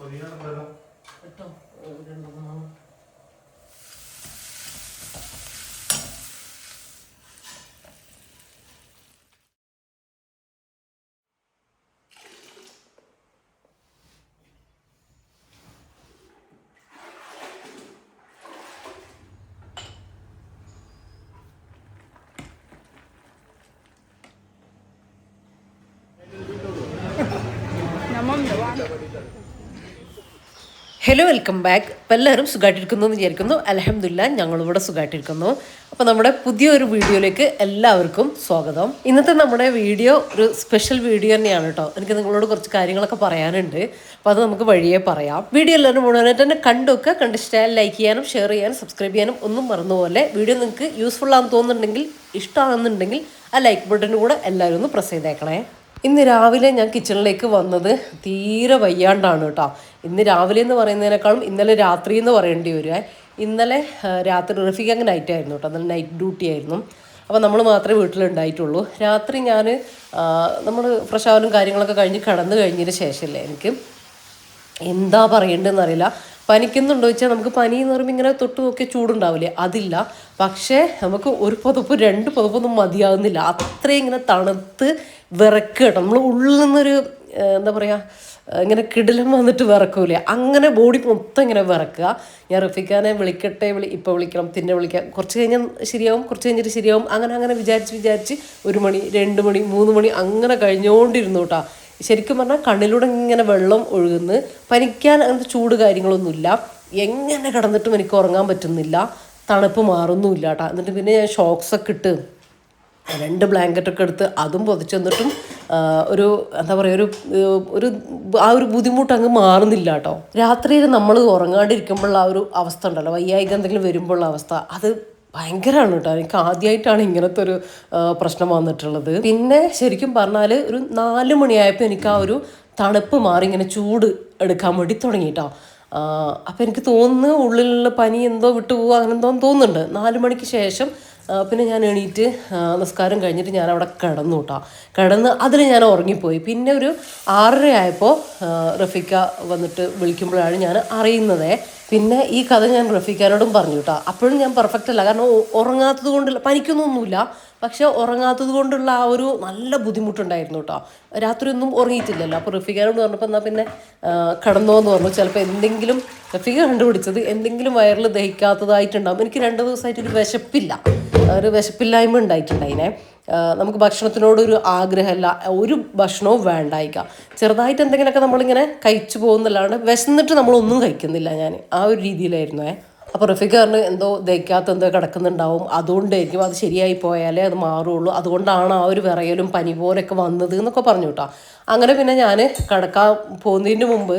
കേട്ടോ രണ്ട് മൂന്ന് ഹലോ വെൽക്കം ബാക്ക്. അപ്പോൾ എല്ലാവരും സുഖമായിട്ടിരിക്കുന്നു എന്ന് വിചാരിക്കുന്നു. അൽഹംദുലില്ലാ ഞങ്ങളിവിടെ സുഖമായിട്ടിരിക്കുന്നു. അപ്പോൾ നമ്മുടെ പുതിയൊരു വീഡിയോയിലേക്ക് എല്ലാവർക്കും സ്വാഗതം. ഇന്നത്തെ നമ്മുടെ വീഡിയോ ഒരു സ്പെഷ്യൽ വീഡിയോ തന്നെയാണ് കേട്ടോ. എനിക്ക് നിങ്ങളോട് കുറച്ച് കാര്യങ്ങളൊക്കെ പറയാനുണ്ട്. അപ്പോൾ അത് നമുക്ക് വഴിയേ പറയാം. വീഡിയോ എല്ലാവരും മുഴുവനായിട്ട് തന്നെ കണ്ടൊക്കെ കണ്ടിഷ്ടമായാൽ ലൈക്ക് ചെയ്യാനും ഷെയർ ചെയ്യാനും സബ്സ്ക്രൈബ് ചെയ്യാനും ഒന്നും മറന്നുപോലെ. വീഡിയോ നിങ്ങൾക്ക് യൂസ്ഫുൾ ആണെന്ന് തോന്നുന്നുണ്ടെങ്കിൽ ഇഷ്ടമാണെന്നുണ്ടെങ്കിൽ ആ ലൈക്ക് ബട്ടൺ കൂടെ എല്ലാവരും ഒന്ന് പ്രസ് ചെയ്തേക്കണേ. ഇന്ന് രാവിലെ ഞാൻ കിച്ചണിലേക്ക് വന്നത് തീരെ വയ്യാണ്ടാണ് കേട്ടോ. ഇന്ന് രാവിലെ എന്ന് പറയുന്നതിനേക്കാളും ഇന്നലെ രാത്രി എന്ന് പറയേണ്ടി വരുവേ. ഇന്നലെ രാത്രി റഫീഖ് നൈറ്റ് ആയിരുന്നു കേട്ടോ. അന്നേരം നൈറ്റ് ഡ്യൂട്ടി ആയിരുന്നു. അപ്പോൾ നമ്മൾ മാത്രമേ വീട്ടിലുണ്ടായിട്ടുള്ളൂ. രാത്രി ഞാൻ നമ്മൾ ഫ്രഷ് ആവലും കാര്യങ്ങളൊക്കെ കഴിഞ്ഞ് കിടന്നു കഴിഞ്ഞതിന് ശേഷമല്ലേ എനിക്ക് എന്താ പറയേണ്ടതെന്ന് അറിയില്ല. പനിക്കുന്നുണ്ടോ ചോദിച്ചാൽ നമുക്ക് പനി എന്ന് പറയുമ്പോൾ ഇങ്ങനെ തൊട്ട് നോക്കിയ ചൂടുണ്ടാവില്ലേ, അതില്ല. പക്ഷേ നമുക്ക് ഒരു പുതപ്പ് രണ്ട് പുതപ്പൊന്നും മതിയാവുന്നില്ല. അത്രയും ഇങ്ങനെ തണുത്ത് വിറക്കുക കേട്ടോ. നമ്മൾ ഉള്ളിൽ നിന്നൊരു എന്താ പറയുക, ഇങ്ങനെ കിടിലം വന്നിട്ട് വിറക്കൂലേ, അങ്ങനെ ബോഡി മൊത്തം ഇങ്ങനെ വിറക്കുക. ഞാൻ റഫീഖാനെ വിളിക്കട്ടെ, ഇപ്പോൾ വിളിക്കണം, പിന്നെ വിളിക്കാം, കുറച്ച് കഴിഞ്ഞാൽ ശരിയാവും, കുറച്ച് കഴിഞ്ഞിട്ട് ശരിയാവും, അങ്ങനെ അങ്ങനെ വിചാരിച്ച് 1 മണി 2 മണി 3 മണി അങ്ങനെ കഴിഞ്ഞുകൊണ്ടിരുന്നു കേട്ടോ. ശരിക്കും പറഞ്ഞാൽ കണ്ണിലൂടെ ഇങ്ങനെ വെള്ളം ഒഴുകുന്നു. പനിക്കാൻ അങ്ങനത്തെ ചൂട് കാര്യങ്ങളൊന്നുമില്ല. എങ്ങനെ കിടന്നിട്ടും എനിക്ക് ഉറങ്ങാൻ പറ്റുന്നില്ല. തണുപ്പ് മാറുന്നുമില്ല കേട്ടോ. എന്നിട്ട് പിന്നെ ഞാൻ ഷോക്സൊക്കെ ഇട്ട് 2 ബ്ലാങ്കറ്റൊക്കെ എടുത്ത് അതും പൊതിച്ച് തന്നിട്ടും ഒരു എന്താ പറയുക, ഒരു ആ ഒരു ബുദ്ധിമുട്ട് അങ്ങ് മാറുന്നില്ല കേട്ടോ. രാത്രിയിൽ നമ്മൾ ഉറങ്ങാണ്ടിരിക്കുമ്പോഴുള്ള ആ ഒരു അവസ്ഥ ഉണ്ടല്ലോ, വയ്യായിക എന്തെങ്കിലും വരുമ്പോഴുള്ള അവസ്ഥ, അത് ഭയങ്കരമാണ് കേട്ടോ. എനിക്ക് ആദ്യമായിട്ടാണ് ഇങ്ങനത്തെ ഒരു പ്രശ്നം വന്നിട്ടുള്ളത്. പിന്നെ ശരിക്കും പറഞ്ഞാൽ ഒരു 4 മണിയായപ്പോൾ എനിക്ക് ആ ഒരു തണുപ്പ് മാറി ഇങ്ങനെ ചൂട് എടുക്കാൻ വേണ്ടി തുടങ്ങി കേട്ടോ. അപ്പോൾ എനിക്ക് തോന്നുന്നു ഉള്ളിലുള്ള പനി എന്തോ വിട്ടു പോകുക, അങ്ങനെ എന്തോ തോന്നുന്നുണ്ട്. 4 മണിക്ക് ശേഷം പിന്നെ ഞാൻ എണീറ്റ് നിസ്കാരം കഴിഞ്ഞിട്ട് ഞാൻ അവിടെ കിടന്നു കേട്ടോ. കിടന്ന് അതിൽ ഞാൻ ഉറങ്ങിപ്പോയി. പിന്നെ ഒരു 6:30 ആയപ്പോൾ റഫീഖ വന്നിട്ട് വിളിക്കുമ്പോഴാണ് ഞാൻ അറിയുന്നത്. പിന്നെ ഈ കഥ ഞാൻ റഫീഖാനോടും പറഞ്ഞു കേട്ടോ. അപ്പോഴും ഞാൻ പെർഫെക്റ്റ് അല്ല, കാരണം ഉറങ്ങാത്തത് കൊണ്ടുള്ള, പനിക്കൊന്നുമില്ല, പക്ഷെ ഉറങ്ങാത്തത് കൊണ്ടുള്ള ആ ഒരു നല്ല ബുദ്ധിമുട്ടുണ്ടായിരുന്നു കേട്ടോ. രാത്രി ഒന്നും ഉറങ്ങിയിട്ടില്ലല്ലോ. അപ്പോൾ റഫീഖാനോട് പറഞ്ഞപ്പോൾ എന്നാൽ പിന്നെ കിടന്നോ എന്ന് പറഞ്ഞു. ചിലപ്പോൾ എന്തെങ്കിലും റഫീഖ കണ്ടുപിടിച്ചത് എന്തെങ്കിലും വയറിൽ ദഹിക്കാത്തതായിട്ടുണ്ടാകും. എനിക്ക് 2 ദിവസമായിട്ടൊരു വിശപ്പില്ല, ഒരു വിശപ്പില്ലായ്മ ഉണ്ടായിട്ടുണ്ടായിനെ. നമുക്ക് ഭക്ഷണത്തിനോടൊരു ആഗ്രഹമല്ല, ഒരു ഭക്ഷണവും വേണ്ടായിക്കാം. ചെറുതായിട്ട് എന്തെങ്കിലുമൊക്കെ നമ്മളിങ്ങനെ കഴിച്ചു പോകുന്നല്ലാണ്ട് വിശന്നിട്ട് നമ്മളൊന്നും കഴിക്കുന്നില്ല. ഞാൻ ആ ഒരു രീതിയിലായിരുന്നു. അപ്പോൾ റഫീഖ് പറഞ്ഞു എന്തോ ദഹിക്കാത്ത എന്തോ കിടക്കുന്നുണ്ടാവും, അതുകൊണ്ടായിരിക്കും, അത് ശരിയായി പോയാലേ അത് മാറുള്ളൂ, അതുകൊണ്ടാണ് ആ ഒരു വിറയലും പനി പോലൊക്കെ വന്നത് എന്നൊക്കെ പറഞ്ഞു കേട്ടോ. അങ്ങനെ പിന്നെ ഞാൻ കിടക്കാൻ പോകുന്നതിന് മുമ്പ്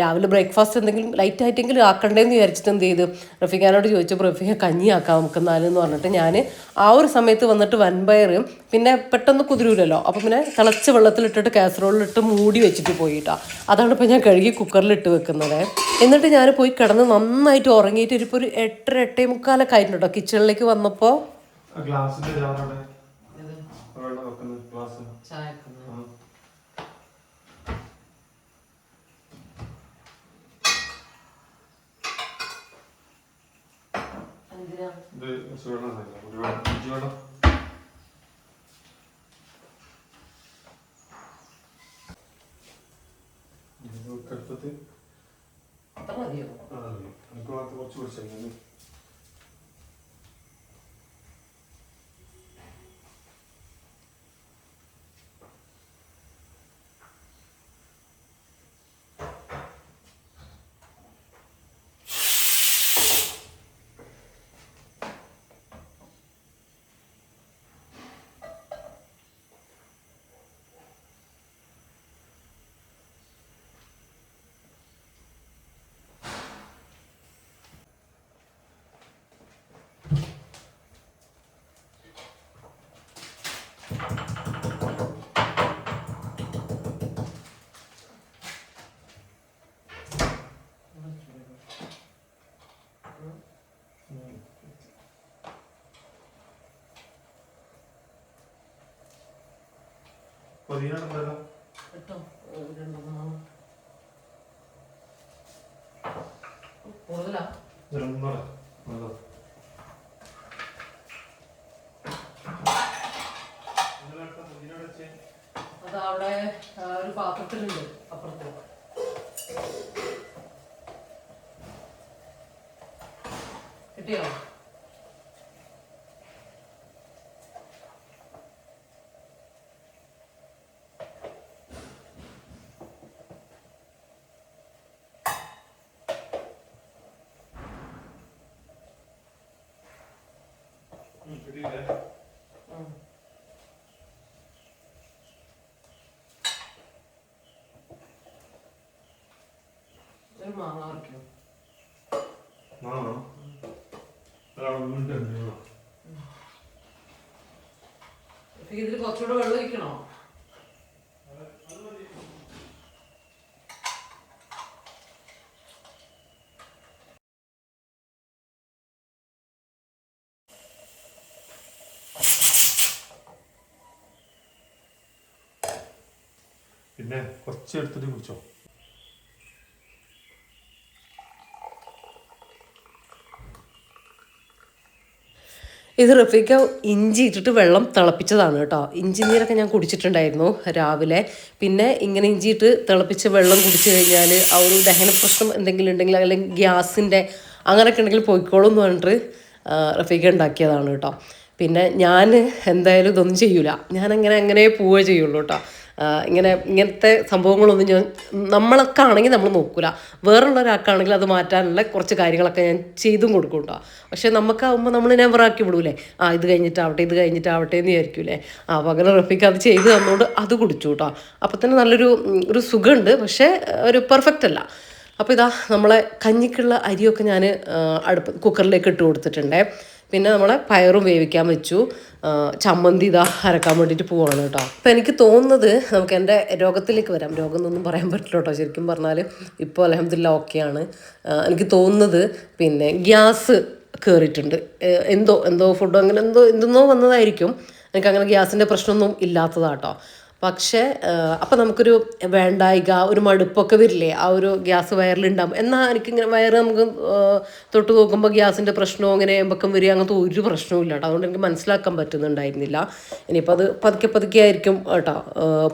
രാവിലെ ബ്രേക്ക്ഫാസ്റ്റ് എന്തെങ്കിലും ലൈറ്റായിട്ടെങ്കിലും ആക്കണ്ടേന്ന് വിചാരിച്ചിട്ട് എന്ത് ചെയ്തു, റഫീഖാനോട് ചോദിച്ചപ്പോൾ റഫീഖ കഞ്ഞി ആക്കാം നമുക്ക് എന്നാലെന്ന് പറഞ്ഞിട്ട് ഞാൻ ആ ഒരു സമയത്ത് വന്നിട്ട് വൻപയർ പിന്നെ പെട്ടെന്ന് കുതിരൂലല്ലോ, അപ്പോൾ പിന്നെ തിളച്ച വെള്ളത്തിലിട്ടിട്ട് കാസറോളിലിട്ട് മൂടി വെച്ചിട്ട് പോയിട്ടാ. അതാണ് ഇപ്പോൾ ഞാൻ കഴുകി കുക്കറിലിട്ട് വെക്കുന്നത്. എന്നിട്ട് ഞാൻ പോയി കിടന്ന് നന്നായിട്ട് ഉറങ്ങിയിട്ട് ഇപ്പോൾ ഒരു 8:30 8:45 ആയിട്ടുണ്ടോ കിച്ചണിലേക്ക് വന്നപ്പോൾ. കുറച്ച് പിടിച്ചു കേട്ടോ രണ്ട് മൂന്ന് അതവിടെ ഒരു പാത്രത്തിലുണ്ട് അപ്പുറത്ത്. കിട്ടിയോ? മാങ്ങ പറിക്കോ? ഇതിൽ കുറച്ചുകൂടെ വെള്ളം ഒഴിക്കണോ? പിന്നെ കുറച്ച് എടുത്തിട്ട് കുടിച്ചോ. ഇത് റഫീക്ക ഇഞ്ചി ഇട്ടിട്ട് വെള്ളം തിളപ്പിച്ചതാണ് കേട്ടോ. ഇഞ്ചി നീരൊക്കെ ഞാൻ കുടിച്ചിട്ടുണ്ടായിരുന്നു രാവിലെ. പിന്നെ ഇങ്ങനെ ഇഞ്ചി ഇട്ട് തിളപ്പിച്ച് വെള്ളം കുടിച്ചു കഴിഞ്ഞാൽ ആ ഒരു ദഹന പ്രശ്നം എന്തെങ്കിലും ഉണ്ടെങ്കിൽ അല്ലെങ്കിൽ ഗ്യാസിൻ്റെ അങ്ങനെയൊക്കെ ഉണ്ടെങ്കിൽ പോയിക്കോളും എന്ന് പറഞ്ഞിട്ട് റഫീക്ക ഉണ്ടാക്കിയതാണ് കേട്ടോ. പിന്നെ ഞാൻ എന്തായാലും ഇതൊന്നും ചെയ്യൂല. അങ്ങനെ പോവുകയേ ചെയ്യുള്ളൂ കേട്ടോ. ഇങ്ങനത്തെ സംഭവങ്ങളൊന്നും നമ്മളൊക്കെ ആണെങ്കിൽ നമ്മൾ നോക്കൂല. വേറുള്ള ഒരാൾക്കാണെങ്കിൽ അത് മാറ്റാനുള്ള കുറച്ച് കാര്യങ്ങളൊക്കെ ഞാൻ ചെയ്തും കൊടുക്കും കേട്ടോ. പക്ഷേ നമുക്കാവുമ്പോൾ നമ്മൾ നെവറാക്കി വിടൂലേ. ഇത് കഴിഞ്ഞിട്ടാവട്ടെ എന്ന് വിചാരിക്കൂലേ. അപ്പോൾ അങ്ങനെ റഫീക്ക് അത് ചെയ്ത് തന്നുകൊണ്ട് അത് കുടിച്ചു കേട്ടോ. അപ്പോൾ തന്നെ നല്ലൊരു സുഖമുണ്ട്. പക്ഷേ ഒരു പെർഫെക്റ്റ് അല്ല. അപ്പോൾ ഇതാ നമ്മളെ കഞ്ഞിക്കുള്ള അരിയൊക്കെ ഞാൻ കുക്കറിലേക്ക് ഇട്ട് കൊടുത്തിട്ടുണ്ട്. പിന്നെ നമ്മളെ പയറും വേവിക്കാൻ വെച്ചു. ചമ്മന്തി ഇതാ അരക്കാൻ വേണ്ടിയിട്ട് പോവാണ് കേട്ടോ. അപ്പം എനിക്ക് തോന്നുന്നത് നമുക്ക് എൻ്റെ രോഗത്തിലേക്ക് വരാം. രോഗം എന്നൊന്നും പറയാൻ പറ്റില്ല കേട്ടോ. ശരിക്കും പറഞ്ഞാൽ ഇപ്പോൾ അൽഹംദുലില്ലാ ഓക്കെയാണ്. എനിക്ക് തോന്നുന്നത് പിന്നെ ഗ്യാസ് കയറിയിട്ടുണ്ട്. എന്തോ ഫുഡ് അങ്ങനെ എന്തെന്നോ വന്നതായിരിക്കും. എനിക്കങ്ങനെ ഗ്യാസിൻ്റെ പ്രശ്നമൊന്നും ഇല്ലാത്തതാട്ടോ. പക്ഷേ അപ്പം നമുക്കൊരു വേണ്ടായിക ഒരു മടുപ്പൊക്കെ വരില്ലേ, ആ ഒരു ഗ്യാസ് വയറിലുണ്ടാകും. എന്നാൽ എനിക്കിങ്ങനെ വയറ് നമുക്ക് തൊട്ട് നോക്കുമ്പോൾ ഗ്യാസിൻ്റെ പ്രശ്നമോ അങ്ങനെ എമ്പക്കം വരിക അങ്ങനത്തെ ഒരു പ്രശ്നവും ഇല്ല കേട്ടോ. അതുകൊണ്ട് എനിക്ക് മനസ്സിലാക്കാൻ പറ്റുന്നുണ്ടായിരുന്നില്ല. ഇനിയിപ്പോൾ അത് പതുക്കെ ആയിരിക്കും കേട്ടോ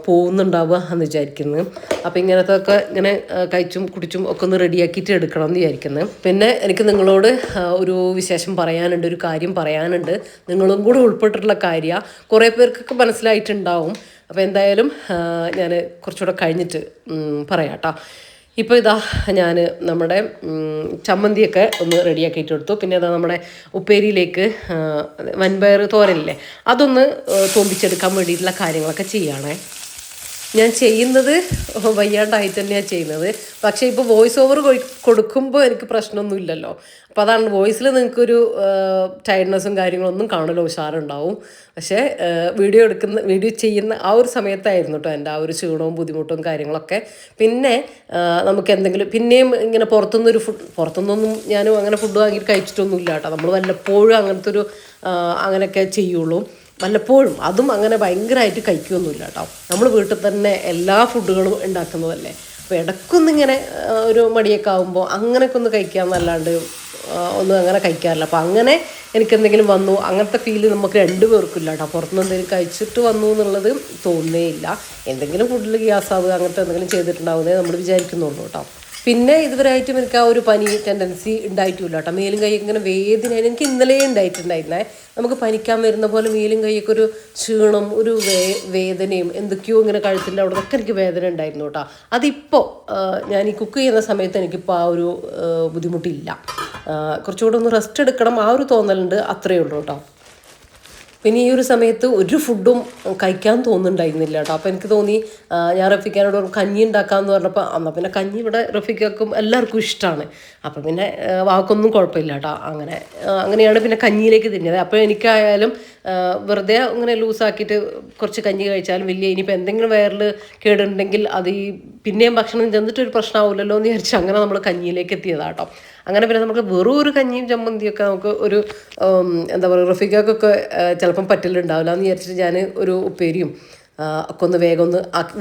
പോകുന്നുണ്ടാവുക എന്ന് വിചാരിക്കുന്നത്. അപ്പോൾ ഇങ്ങനത്തെ ഇങ്ങനെ കഴിച്ചും കുടിച്ചും ഒക്കെ ഒന്ന് റെഡിയാക്കിയിട്ട് എടുക്കണം എന്ന് വിചാരിക്കുന്നത്. പിന്നെ എനിക്ക് നിങ്ങളോട് ഒരു വിശേഷം പറയാനുണ്ട്, ഒരു കാര്യം പറയാനുണ്ട്. നിങ്ങളും കൂടെ ഉൾപ്പെട്ടിട്ടുള്ള കാര്യമാണ്. കുറേ പേർക്കൊക്കെ മനസ്സിലായിട്ടുണ്ടാവും. അപ്പോൾ എന്തായാലും ഞാൻ കുറച്ചുകൂടെ കഴിഞ്ഞിട്ട് പറയാം കേട്ടോ. ഇപ്പോൾ ഇതാ ഞാൻ നമ്മുടെ ചമ്മന്തിയൊക്കെ ഒന്ന് റെഡിയാക്കിയിട്ട് എടുത്തു. പിന്നെ അതാ നമ്മുടെ ഉപ്പേരിയിലേക്ക് വൻപയർ തോരനില്ലേ അതൊന്ന് തോമ്പിച്ചെടുക്കാൻ വേണ്ടിയിട്ടുള്ള കാര്യങ്ങളൊക്കെ ചെയ്യുകയാണേ. ഞാൻ ചെയ്യുന്നത് വയ്യാണ്ടായിട്ട് തന്നെയാണ് ചെയ്യുന്നത്. പക്ഷേ ഇപ്പോൾ വോയിസ് ഓവർ കൊടുക്കുമ്പോൾ എനിക്ക് പ്രശ്നമൊന്നും ഇല്ലല്ലോ. അപ്പോൾ അതാണ് വോയിസിൽ നിങ്ങൾക്കൊരു ടയർഡ്നെസ്സും കാര്യങ്ങളൊന്നും കാണുമല്ലോ, ഉഷാറുണ്ടാവും. പക്ഷേ വീഡിയോ ചെയ്യുന്ന ആ ഒരു സമയത്തായിരുന്നു കേട്ടോ എൻ്റെ ആ ഒരു ക്ഷീണവും ബുദ്ധിമുട്ടും കാര്യങ്ങളൊക്കെ. പിന്നെ നമുക്ക് എന്തെങ്കിലും പിന്നെയും ഇങ്ങനെ പുറത്തുനിന്നൊന്നും ഞാനും അങ്ങനെ ഫുഡ് വാങ്ങിയിട്ട് കഴിച്ചിട്ടൊന്നും ഇല്ല കേട്ടോ. നമ്മൾ വല്ലപ്പോഴും അങ്ങനെയൊക്കെ ചെയ്യുള്ളൂ. വല്ലപ്പോഴും, അതും അങ്ങനെ ഭയങ്കരമായിട്ട് കഴിക്കുകയൊന്നുമില്ല കേട്ടോ. നമ്മൾ വീട്ടിൽ തന്നെ എല്ലാ ഫുഡുകളും ഉണ്ടാക്കുന്നതല്ലേ. അപ്പോൾ ഇടയ്ക്കൊന്നിങ്ങനെ ഒരു മടിയൊക്കെ ആകുമ്പോൾ അങ്ങനെയൊക്കെ ഒന്ന് കഴിക്കാമെന്നല്ലാണ്ട് ഒന്നും അങ്ങനെ കഴിക്കാറില്ല. അപ്പോൾ അങ്ങനെ എനിക്കെന്തെങ്കിലും വന്നു അങ്ങനത്തെ ഫീല് നമുക്ക് രണ്ടുപേർക്കില്ല കേട്ടോ. പുറത്തുനിന്ന് എന്തെങ്കിലും കഴിച്ചിട്ട് വന്നു എന്നുള്ളത് തോന്നുന്നേ ഇല്ല. എന്തെങ്കിലും ഫുഡിൽ ഗ്യാസാവുക അങ്ങനത്തെ എന്തെങ്കിലും ചെയ്തിട്ടുണ്ടാവുന്നേ നമ്മൾ വിചാരിക്കുന്നുള്ളൂ കേട്ടോ. പിന്നെ ഇതുവരെയായിട്ടും എനിക്ക് ആ ഒരു പനി ടെൻഡൻസി ഉണ്ടായിട്ടില്ല കേട്ടോ. മേലും കൈ ഇങ്ങനെ വേദന എനിക്ക് ഇന്നലെ ഉണ്ടായിട്ടുണ്ടായിരുന്നേ. നമുക്ക് പനിക്കാൻ വരുന്ന പോലെ മേലും കൈയൊക്കെ ഒരു ക്ഷീണം, ഒരു വേദനയും എന്തൊക്കെയോ ഇങ്ങനെ കഴുത്തിൻ്റെ അവിടെ ഒക്കെ എനിക്ക് വേദന ഉണ്ടായിരുന്നു കേട്ടോ. അതിപ്പോൾ ഞാൻ ഈ കുക്ക് ചെയ്യുന്ന സമയത്ത് എനിക്കിപ്പോൾ ആ ഒരു ബുദ്ധിമുട്ടില്ല. കുറച്ചുകൂടെ ഒന്ന് റെസ്റ്റ് എടുക്കണം ആ ഒരു തോന്നലുണ്ട്, അത്രയേ ഉള്ളൂ കേട്ടോ. പിന്നെ ഈ ഒരു സമയത്ത് ഒരു ഫുഡും കഴിക്കാൻ തോന്നുന്നുണ്ടായിരുന്നില്ല കേട്ടോ. അപ്പോൾ എനിക്ക് തോന്നി ഞാൻ റഫീഖാനോട് കഞ്ഞി ഉണ്ടാക്കാമെന്ന് പറഞ്ഞപ്പോൾ എന്നാൽ പിന്നെ കഞ്ഞി ഇവിടെ റഫീഖാക്കും എല്ലാവർക്കും ഇഷ്ടമാണ്. അപ്പോൾ പിന്നെ വാക്കൊന്നും കുഴപ്പമില്ല കേട്ടോ. അങ്ങനെയാണ് പിന്നെ കഞ്ഞിയിലേക്ക് തിരിഞ്ഞത്. അപ്പോൾ എനിക്കായാലും വെറുതെ അങ്ങനെ ലൂസാക്കിയിട്ട് കുറച്ച് കഞ്ഞി കഴിച്ചാലും ഇനിയിപ്പോൾ എന്തെങ്കിലും വയറിൽ കേടുണ്ടെങ്കിൽ അത് പിന്നെയും ഭക്ഷണം ചെന്നിട്ടൊരു പ്രശ്നമാവില്ലല്ലോ എന്ന് വിചാരിച്ച് അങ്ങനെ നമ്മൾ കഞ്ഞിയിലേക്ക് എത്തിയതാട്ടോ. അങ്ങനെ പിന്നെ നമുക്ക് വെറും ഒരു കഞ്ഞിയും ചമ്മന്തിയൊക്കെ നമുക്ക് ഒരു എന്താ പറയുക റഫീഖാക്കൊക്കെ ചിലപ്പം പറ്റലുണ്ടാവില്ല എന്ന് വിചാരിച്ചിട്ട് ഞാൻ ഒരു ഉപ്പേരിയും ഒക്കെ ഒന്ന്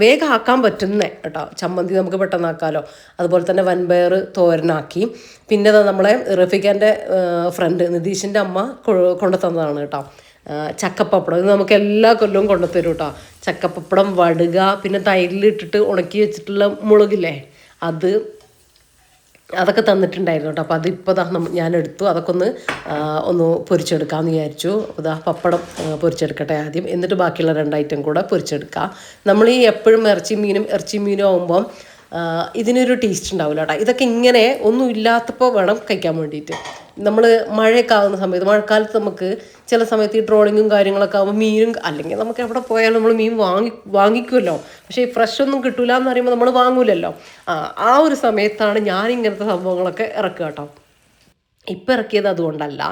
വേഗം ആക്കാൻ പറ്റുന്നേ കേട്ടോ. ചമ്മന്തി നമുക്ക് പെട്ടെന്ന് ആക്കാമല്ലോ. അതുപോലെ തന്നെ വൻപയർ തോരനാക്കി. പിന്നെ നമ്മളെ റഫീഖാൻ്റെ ഫ്രണ്ട് നിതീഷിൻ്റെ അമ്മ കൊണ്ടു തന്നതാണ് കേട്ടോ ചക്കപ്പപ്പടം. ഇത് നമുക്ക് എല്ലാ കൊല്ലവും കൊണ്ടുത്തരും കേട്ടോ. ചക്കപ്പപ്പടം, വടുക, പിന്നെ തൈരിലിട്ടിട്ട് ഉണക്കി വെച്ചിട്ടുള്ള മുളകില്ലേ അതൊക്കെ തന്നിട്ടുണ്ടായിരുന്നു കേട്ടോ. അപ്പോൾ അതിപ്പോൾ ഞാൻ എടുത്തു. അതൊക്കെ ഒന്ന് പൊരിച്ചെടുക്കാമെന്ന് വിചാരിച്ചു. അപ്പോൾ പപ്പടം പൊരിച്ചെടുക്കട്ടെ ആദ്യം, എന്നിട്ട് ബാക്കിയുള്ള 2 ഐറ്റം കൂടെ പൊരിച്ചെടുക്കാം. നമ്മൾ ഈ എപ്പോഴും ഇറച്ചി മീനും ആകുമ്പം ഇതിനൊരു ടേസ്റ്റ് ഉണ്ടാവില്ല കേട്ടോ. ഇതൊക്കെ ഇങ്ങനെ ഒന്നും ഇല്ലാത്തപ്പോൾ വേണം കഴിക്കാൻ വേണ്ടിയിട്ട്. നമ്മൾ മഴയൊക്കെ ആകുന്ന സമയത്ത്, മഴക്കാലത്ത് നമുക്ക് ചില സമയത്ത് ഈ ട്രോളിങ്ങും കാര്യങ്ങളൊക്കെ ആകുമ്പോൾ മീനും, അല്ലെങ്കിൽ നമുക്ക് എവിടെ പോയാലും നമ്മൾ മീൻ വാങ്ങിക്കുമല്ലോ. പക്ഷേ ഈ ഫ്രഷ് ഒന്നും കിട്ടൂല എന്ന് പറയുമ്പോൾ നമ്മൾ വാങ്ങൂലല്ലോ. ആ ഒരു സമയത്താണ് ഞാൻ ഇങ്ങനത്തെ സംഭവങ്ങളൊക്കെ ഇറക്കുക കേട്ടോ. ഇപ്പം ഇറക്കിയത് അതുകൊണ്ടല്ല,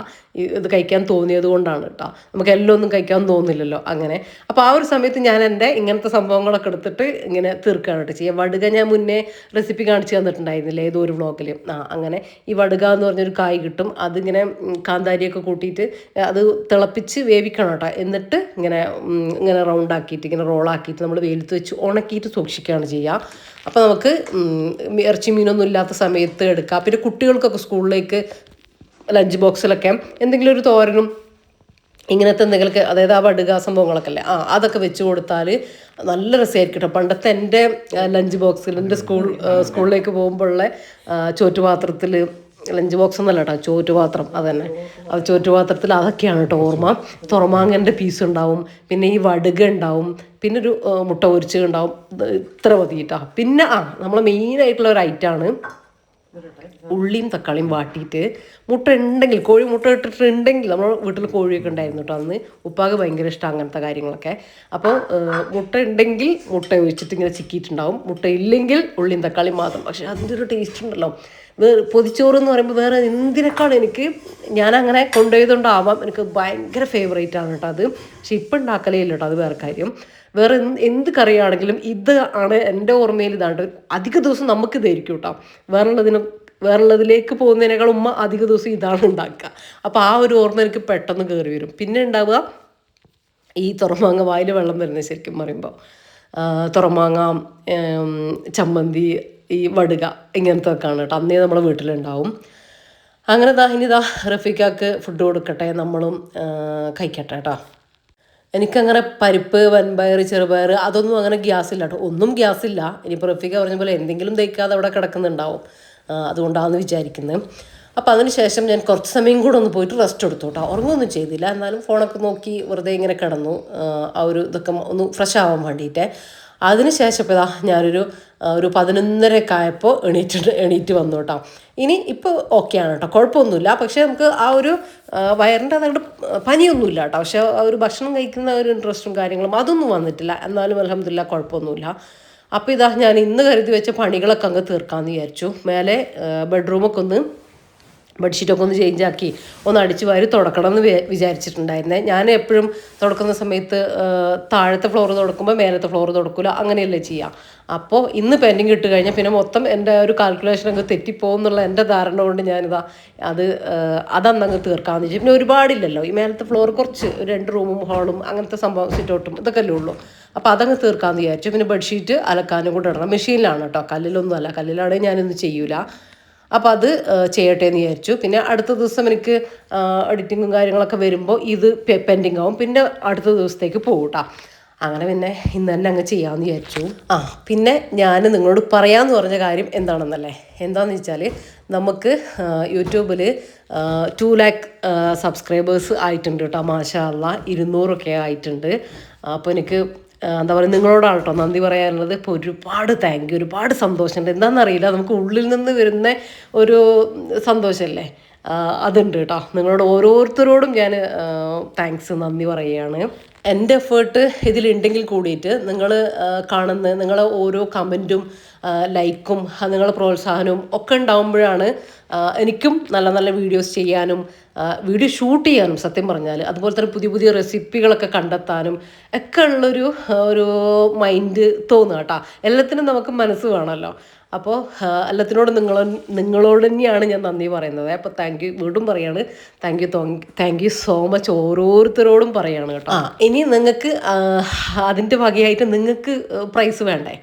ഇത് കഴിക്കാൻ തോന്നിയത് കൊണ്ടാണ് കേട്ടോ. നമുക്ക് എല്ലാം ഒന്നും കഴിക്കാൻ തോന്നില്ലല്ലോ അങ്ങനെ. അപ്പോൾ ആ ഒരു സമയത്ത് ഞാൻ എൻ്റെ ഇങ്ങനത്തെ സംഭവങ്ങളൊക്കെ എടുത്തിട്ട് ഇങ്ങനെ തീർക്കുകയാണ് കേട്ടോ ചെയ്യുക. വടുക ഞാൻ മുന്നേ റെസിപ്പി കാണിച്ചു തന്നിട്ടുണ്ടായിരുന്നില്ലേ ഏതോ ഒരു വ്ളോഗിൽ. അങ്ങനെ ഈ വടുക എന്ന് പറഞ്ഞൊരു കായ് കിട്ടും. അതിങ്ങനെ കാന്താരിയൊക്കെ കൂട്ടിയിട്ട് അത് തിളപ്പിച്ച് വേവിക്കണം കേട്ടോ. എന്നിട്ട് ഇങ്ങനെ റൗണ്ടാക്കിയിട്ട് ഇങ്ങനെ റോളാക്കിയിട്ട് നമ്മൾ വെയിലത്ത് വെച്ച് ഉണക്കിയിട്ട് സൂക്ഷിക്കുകയാണ് ചെയ്യുക. അപ്പോൾ നമുക്ക് ഇറച്ചി മീനൊന്നും ഇല്ലാത്ത സമയത്ത് എടുക്കാം. പിന്നെ കുട്ടികൾക്കൊക്കെ സ്കൂളിലേക്ക് ലഞ്ച് ബോക്സിലൊക്കെ എന്തെങ്കിലും ഒരു തോരനും ഇങ്ങനത്തെ എന്തെങ്കിലുമൊക്കെ, അതായത് ആ വടുക സംഭവങ്ങളൊക്കെ അല്ലേ അതൊക്കെ വെച്ച് കൊടുത്താൽ നല്ല രസമായിരിക്കും കേട്ടോ. പണ്ടത്തെ എൻ്റെ ലഞ്ച് ബോക്സിൽ, എൻ്റെ സ്കൂളിലേക്ക് പോകുമ്പോഴുള്ള ചോറ്റുപാത്രത്തിൽ, ലഞ്ച് ബോക്സ് എന്നല്ല കേട്ടോ, ചോറ്റുപാത്രം, അതന്നെ, അത് ചോറ്റുപാത്രത്തിൽ അതൊക്കെയാണ് കേട്ടോ ഓർമ്മ. തുറമാങ്ങൻ്റെ പീസ് ഉണ്ടാവും, പിന്നെ ഈ വടുക ഉണ്ടാവും, പിന്നെ ഒരു മുട്ട പൊരിച്ചത് ഉണ്ടാവും. ഇത്ര മതി കേട്ടോ. പിന്നെ നമ്മൾ മെയിനായിട്ടുള്ള ഒരു ഐറ്റമാണ് ഉള്ളിയും തക്കാളിയും വാട്ടിയിട്ട് മുട്ട ഉണ്ടെങ്കിൽ, കോഴി മുട്ട ഇട്ടിട്ടുണ്ടെങ്കിൽ, നമ്മൾ വീട്ടിൽ കോഴിയൊക്കെ ഉണ്ടായിരുന്നു കേട്ടോ അന്ന്. ഉപ്പാക്ക് ഭയങ്കര ഇഷ്ടം അങ്ങനത്തെ കാര്യങ്ങളൊക്കെ. അപ്പോൾ മുട്ട ഉണ്ടെങ്കിൽ മുട്ട ഒഴിച്ചിട്ട് ഇങ്ങനെ ചിക്കിയിട്ടുണ്ടാവും. മുട്ട ഇല്ലെങ്കിൽ ഉള്ളിയും തക്കാളിയും മാത്രം. പക്ഷേ അതിൻ്റെ ഒരു ടേസ്റ്റ് ഉണ്ടല്ലോ. പൊതിച്ചോറ് എന്ന് പറയുമ്പോൾ വേറെ എന്തിനേക്കാളും ഞാനങ്ങനെ കൊണ്ടുപോയതുകൊണ്ടാവാം എനിക്ക് ഭയങ്കര ഫേവറേറ്റ് ആണ് കേട്ടോ അത്. പക്ഷെ ഇപ്പം ഉണ്ടാക്കലേ ഇല്ല കേട്ടോ, അത് വേറെ കാര്യം. വേറെ എന്ത് കറിയാണെങ്കിലും ഇത് ആണ് എൻ്റെ ഓർമ്മയിൽ. ഇതാണ്ട് അധിക ദിവസം നമുക്കിതായിരിക്കും കേട്ടോ. വേറുള്ളതിലേക്ക് പോകുന്നതിനേക്കാൾ ഉമ്മ അധിക ദിവസം ഇതാണ് ഉണ്ടാക്കുക. അപ്പോൾ ആ ഒരു ഓർമ്മ എനിക്ക് പെട്ടെന്ന് കയറി വരും. പിന്നെ ഉണ്ടാവുക ഈ തുറമാങ്ങ, വായിൽ വെള്ളം വരുന്നത് ശരിക്കും പറയുമ്പോൾ. തുറമാങ്ങ, ചമ്മന്തി, ഈ വടുക, ഇങ്ങനത്തെ ഒക്കെ ആണ് കേട്ടോ അന്നേ നമ്മളെ വീട്ടിലുണ്ടാവും. അങ്ങനെ ഇനിതാ റഫീഖാക്ക് ഫുഡ് കൊടുക്കട്ടെ, നമ്മളും കഴിക്കട്ടെ കേട്ടോ. എനിക്കങ്ങനെ പരിപ്പ്, വൻപയർ, ചെറുപയർ അതൊന്നും അങ്ങനെ ഗ്യാസില്ല കേട്ടോ. ഒന്നും ഗ്യാസില്ല. ഇനിയിപ്പോൾ റഫീഖ പറഞ്ഞ പോലെ എന്തെങ്കിലും ദഹിക്കാതെ അവിടെ കിടക്കുന്നുണ്ടാവും, അതുകൊണ്ടാണെന്ന് വിചാരിക്കുന്നത്. അപ്പോൾ അതിന് ശേഷം ഞാൻ കുറച്ച് സമയം കൂടെ ഒന്ന് പോയിട്ട് റെസ്റ്റ് എടുത്തു കേട്ടോ. ഉറങ്ങുമൊന്നും ചെയ്തില്ല, എന്നാലും ഫോണൊക്കെ നോക്കി വെറുതെ ഇങ്ങനെ കിടന്നു, ഇതൊക്കെ ഒന്ന് ഫ്രഷ് ആവാൻ വേണ്ടിയിട്ട്. അതിനുശേഷം ഇപ്പോൾ ഞാനൊരു 11:30 ആയപ്പോൾ എണീറ്റ് വന്നു കേട്ടോ. ഇപ്പോൾ ഓക്കെയാണ് കേട്ടോ, കുഴപ്പമൊന്നുമില്ല. പക്ഷേ നമുക്ക് ആ ഒരു വയറിൻ്റെ അതുകൊണ്ട് പനിയൊന്നുമില്ല കേട്ടോ. പക്ഷേ ആ ഒരു ഭക്ഷണം കഴിക്കുന്ന ഒരു ഇൻട്രസ്റ്റും കാര്യങ്ങളും അതൊന്നും വന്നിട്ടില്ല. എന്നാലും അൽഹംദുലില്ലാ കുഴപ്പമൊന്നുമില്ല. അപ്പോൾ ഞാൻ ഇന്ന് കരുതി വെച്ച പണികളൊക്കെ അങ്ങ് തീർക്കാമെന്ന് വിചാരിച്ചു. മേലെ ബെഡ്റൂമൊക്കെ ബെഡ്ഷീറ്റൊക്കെ ഒന്ന് ചേഞ്ച് ആക്കി ഒന്ന് അടിച്ച് വാരി തുടക്കണം എന്ന് വിചാരിച്ചിട്ടുണ്ടായിരുന്നേ. ഞാൻ എപ്പോഴും തുടക്കുന്ന സമയത്ത് താഴത്തെ ഫ്ലോർ തുടക്കുമ്പോൾ മേലത്തെ ഫ്ലോർ തുടക്കില്ല, അങ്ങനെയല്ലേ ചെയ്യുക. അപ്പോൾ ഇന്ന് പെൻഡിങ് ഇട്ട് കഴിഞ്ഞാൽ പിന്നെ മൊത്തം എൻ്റെ ഒരു കാൽക്കുലേഷൻ അങ്ങ് തെറ്റിപ്പോകുന്നുള്ള എൻ്റെ ധാരണ കൊണ്ട് അതന്നങ്ങ് തീർക്കാമെന്ന് വെച്ചാൽ. പിന്നെ ഒരുപാടില്ലല്ലോ, ഈ മേലത്തെ ഫ്ലോർ കുറച്ച് 2 റൂമും ഹാളും അങ്ങനത്തെ സംഭവം, സിറ്റൗട്ടും ഇതൊക്കെ അല്ലേ ഉള്ളൂ. അപ്പോൾ അതങ്ങ് തീർക്കാമെന്ന് വിചാരിച്ചു. പിന്നെ ബെഡ്ഷീറ്റ് അലക്കാനും കൂടെ ഇടണം. മെഷീനിലാണ് കേട്ടോ, കല്ലിലൊന്നും അല്ല. കല്ലിലാണെങ്കിൽ ഞാനൊന്നും ചെയ്യൂല. അപ്പോൾ അത് ചെയ്യട്ടെ എന്ന് വിചാരിച്ചു. പിന്നെ അടുത്ത ദിവസം എനിക്ക് എഡിറ്റിങ്ങും കാര്യങ്ങളൊക്കെ വരുമ്പോൾ ഇത് പെൻഡിങ് ആവും. പിന്നെ അടുത്ത ദിവസത്തേക്ക് പോകും കേട്ടോ. അങ്ങനെ പിന്നെ ഇന്ന് തന്നെ അങ്ങ് ചെയ്യാമെന്ന് വിചാരിച്ചു. പിന്നെ ഞാൻ നിങ്ങളോട് പറയാമെന്ന് പറഞ്ഞ കാര്യം എന്താണെന്ന് വെച്ചാൽ നമുക്ക് യൂട്യൂബിൽ 2 lakh സബ്സ്ക്രൈബേഴ്സ് ആയിട്ടുണ്ട് കേട്ടോ. മാഷാ അല്ലാ 200 ആയിട്ടുണ്ട്. അപ്പോൾ എനിക്ക് എന്താ പറയുക, നിങ്ങളോടാണ് കേട്ടോ നന്ദി പറയാനുള്ളത്. ഇപ്പോൾ ഒരുപാട് താങ്ക് യു, ഒരുപാട് സന്തോഷമുണ്ട്. എന്താണെന്നറിയില്ല, നമുക്ക് ഉള്ളിൽ നിന്ന് വരുന്ന ഒരു സന്തോഷമല്ലേ, അതുണ്ട് കേട്ടോ. നിങ്ങളോട് ഓരോരുത്തരോടും ഞാൻ നന്ദി പറയുകയാണ്. എൻ്റെ എഫേർട്ട് ഇതിലുണ്ടെങ്കിൽ കൂടിയിട്ട് നിങ്ങൾ കാണുന്ന നിങ്ങളെ ഓരോ കമൻറ്റും ലൈക്കും നിങ്ങളെ പ്രോത്സാഹനവും ഒക്കെ ഉണ്ടാകുമ്പോഴാണ് എനിക്കും നല്ല നല്ല വീഡിയോസ് ചെയ്യാനും വീഡിയോ ഷൂട്ട് ചെയ്യാനും സത്യം പറഞ്ഞാൽ, അതുപോലെ തന്നെ പുതിയ പുതിയ റെസിപ്പികളൊക്കെ കണ്ടെത്താനും ഒക്കെ ഉള്ളൊരു ഒരു മൈൻഡ് തോന്നുക കേട്ടോ. എല്ലാത്തിനും നമുക്ക് മനസ്സ് വേണമല്ലോ. അപ്പോൾ എല്ലാത്തിനോടും നിങ്ങളോട് തന്നെയാണ് ഞാൻ നന്ദി പറയുന്നത്. അപ്പോൾ താങ്ക് യു വീണ്ടും പറയാണ്. താങ്ക് യു സോ മച്ച് ഓരോരുത്തരോടും പറയാണ് കേട്ടോ. ഇനി നിങ്ങൾക്ക് അതിൻ്റെ വകയായിട്ട് നിങ്ങൾക്ക് പ്രൈസ് വേണ്ടേ?